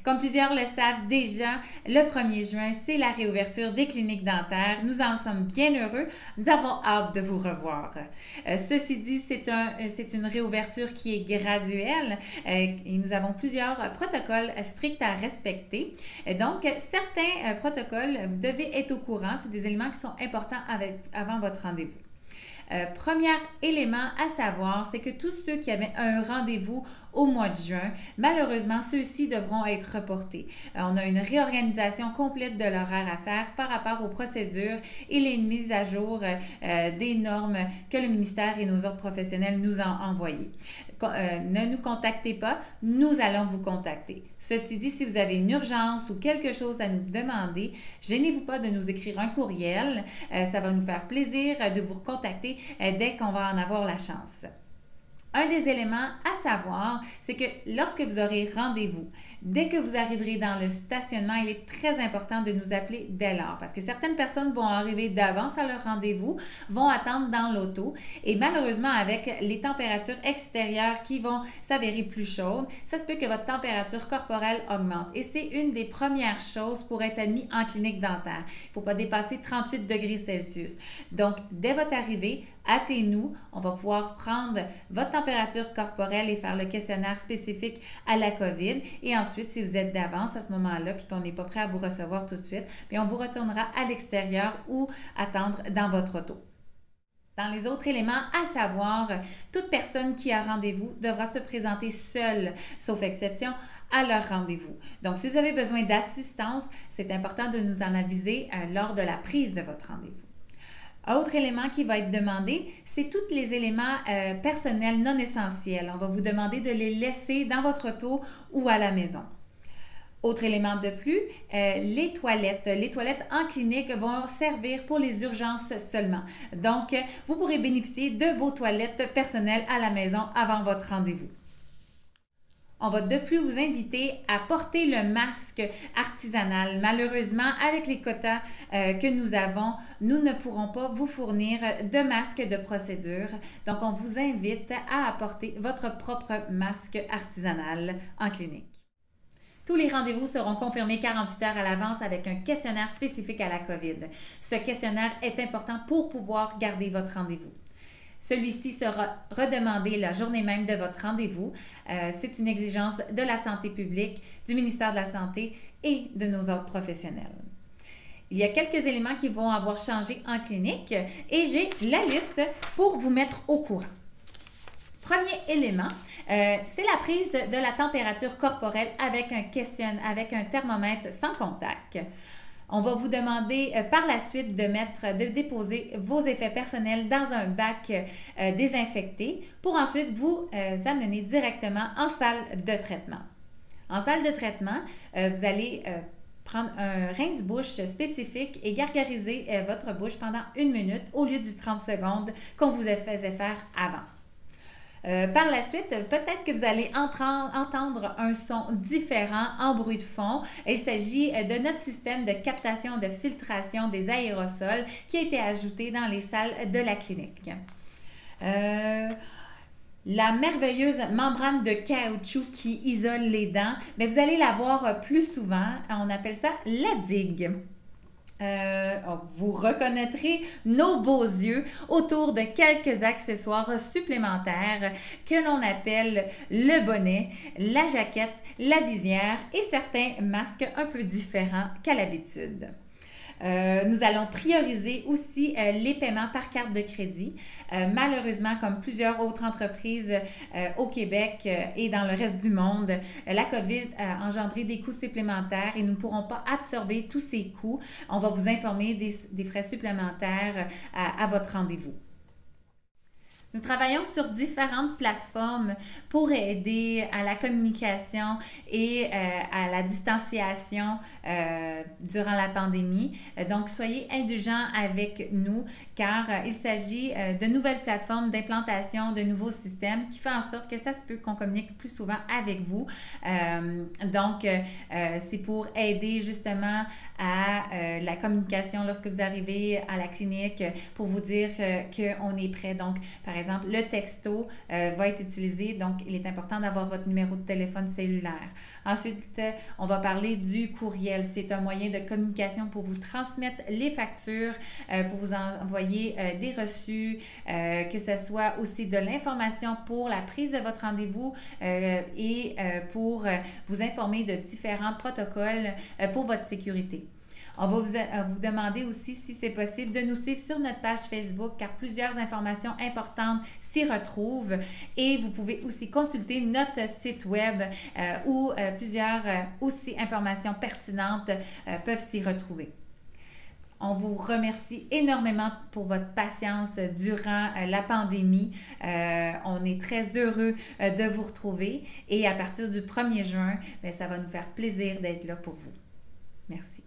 Comme plusieurs le savent déjà, le 1er juin, c'est la réouverture des cliniques dentaires. Nous en sommes bien heureux. Nous avons hâte de vous revoir. Ceci dit, c'est une réouverture qui est graduelle et nous avons plusieurs protocoles stricts à respecter. Donc, certains protocoles, vous devez être au courant. C'est des éléments qui sont importants avant votre rendez-vous. Premier élément à savoir, c'est que tous ceux qui avaient un rendez-vous au mois de juin, malheureusement, ceux-ci devront être reportés. On a une réorganisation complète de l'horaire à faire par rapport aux procédures et les mises à jour des normes que le ministère et nos autres professionnels nous ont envoyées. Ne nous contactez pas, nous allons vous contacter. Ceci dit, si vous avez une urgence ou quelque chose à nous demander, gênez-vous pas de nous écrire un courriel. Ça va nous faire plaisir de vous recontacter dès qu'on va en avoir la chance. Un des éléments à savoir, c'est que lorsque vous aurez rendez-vous, dès que vous arriverez dans le stationnement, il est très important de nous appeler dès lors parce que certaines personnes vont arriver d'avance à leur rendez-vous, vont attendre dans l'auto et malheureusement avec les températures extérieures qui vont s'avérer plus chaudes, ça se peut que votre température corporelle augmente et c'est une des premières choses pour être admis en clinique dentaire. Il ne faut pas dépasser 38 degrés Celsius. Donc, dès votre arrivée, appelez-nous, on va pouvoir prendre votre température corporelle et faire le questionnaire spécifique à la COVID. Et ensuite, si vous êtes d'avance à ce moment-là puis qu'on n'est pas prêt à vous recevoir tout de suite, bien, on vous retournera à l'extérieur ou attendre dans votre auto. Dans les autres éléments à savoir, toute personne qui a rendez-vous devra se présenter seule, sauf exception, à leur rendez-vous. Donc, si vous avez besoin d'assistance, c'est important de nous en aviser lors de la prise de votre rendez-vous. Autre élément qui va être demandé, c'est tous les éléments personnels non essentiels. On va vous demander de les laisser dans votre auto ou à la maison. Autre élément de plus, les toilettes. Les toilettes en clinique vont servir pour les urgences seulement. Donc, vous pourrez bénéficier de vos toilettes personnelles à la maison avant votre rendez-vous. On va de plus vous inviter à porter le masque artisanal. Malheureusement, avec les quotas que nous avons, nous ne pourrons pas vous fournir de masque de procédure. Donc, on vous invite à apporter votre propre masque artisanal en clinique. Tous les rendez-vous seront confirmés 48 heures à l'avance avec un questionnaire spécifique à la COVID. Ce questionnaire est important pour pouvoir garder votre rendez-vous. Celui-ci sera redemandé la journée même de votre rendez-vous. C'est une exigence de la santé publique, du ministère de la Santé et de nos autres professionnels. Il y a quelques éléments qui vont avoir changé en clinique et j'ai la liste pour vous mettre au courant. Premier élément, c'est la prise de la température corporelle avec un thermomètre sans contact. On va vous demander par la suite de déposer vos effets personnels dans un bac désinfecté pour ensuite vous amener directement en salle de traitement. En salle de traitement, vous allez prendre un rince-bouche spécifique et gargariser votre bouche pendant 1 minute au lieu du 30 secondes qu'on vous faisait faire avant. Par la suite, peut-être que vous allez entendre un son différent en bruit de fond. Il s'agit de notre système de captation de filtration des aérosols qui a été ajouté dans les salles de la clinique. La merveilleuse membrane de caoutchouc qui isole les dents, mais vous allez la voir plus souvent. On appelle ça la digue. Vous reconnaîtrez nos beaux yeux autour de quelques accessoires supplémentaires que l'on appelle le bonnet, la jaquette, la visière et certains masques un peu différents qu'à l'habitude. Nous allons prioriser aussi les paiements par carte de crédit. Malheureusement, comme plusieurs autres entreprises au Québec et dans le reste du monde, la COVID a engendré des coûts supplémentaires et nous ne pourrons pas absorber tous ces coûts. On va vous informer des frais supplémentaires à votre rendez-vous. Nous travaillons sur différentes plateformes pour aider à la communication et à la distanciation durant la pandémie. Donc, soyez indulgents avec nous car il s'agit de nouvelles plateformes d'implantation de nouveaux systèmes qui font en sorte que ça se peut qu'on communique plus souvent avec vous. C'est pour aider justement à la communication lorsque vous arrivez à la clinique pour vous dire qu'on est prêt. Donc, par par exemple, le texto va être utilisé, donc il est important d'avoir votre numéro de téléphone cellulaire. Ensuite, on va parler du courriel. C'est un moyen de communication pour vous transmettre les factures, pour vous envoyer des reçus, que ce soit aussi de l'information pour la prise de votre rendez-vous et pour vous informer de différents protocoles pour votre sécurité. On va vous demander aussi, si c'est possible, de nous suivre sur notre page Facebook car plusieurs informations importantes s'y retrouvent et vous pouvez aussi consulter notre site web où plusieurs aussi informations pertinentes peuvent s'y retrouver. On vous remercie énormément pour votre patience durant la pandémie. On est très heureux de vous retrouver et à partir du 1er juin, bien, ça va nous faire plaisir d'être là pour vous. Merci.